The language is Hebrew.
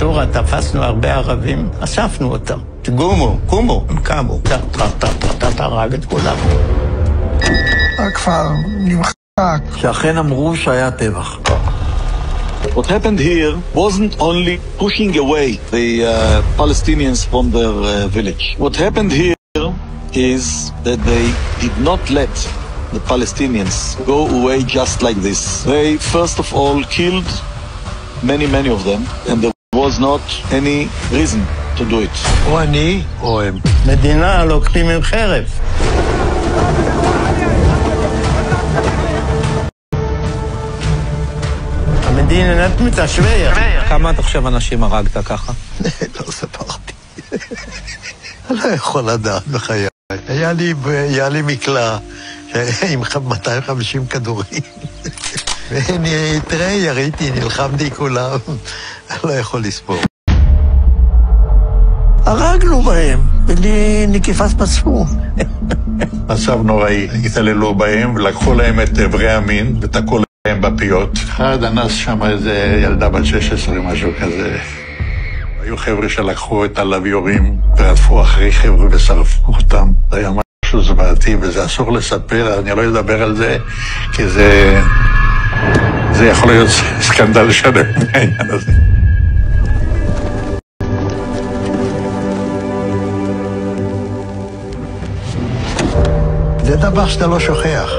בטורקיה תפסנו הרבה ערבים, אספנו אותם. תגומו, קומו, הם קמו. הרג את כולם. הכפר נמחק. שאכן אמרו שהיה טבח. What happened here wasn't only pushing away the Palestinians from their village. What happened here is that they did not let the Palestinians go away just like this. They first of all killed many of them, and there was not any reason to do it. או אני או הם. מדינה לוקחים עם חרב. המדינה נתמת שויה. כמה אתה חושב אנשים הרגת ככה? לא ספרתי. אני לא יכול לדעת בחיי. היה לי מקלע עם 250 כדורים. תראה, יריתי, נלחמתי כולם. אני לא יכול לספור. הרגנו בהם, בלי נקיפת מצפון. מצב נוראי, התעללו בהם ולקחו להם את איברי המין ותקעו להם בפיות. אחד אנס שם איזה ילדה בת 16, משהו כזה. היו חבר'ה שלקחו את הלוויורים ורדפו אחרי חבר'ה ושרפו אותם. זה היה משהו זוועתי וזה אסור לספר, אני לא אדבר על זה, כי זה יכול להיות סקנדל שלם מהעניין הזה. זה דבר שאתה לא שוכח.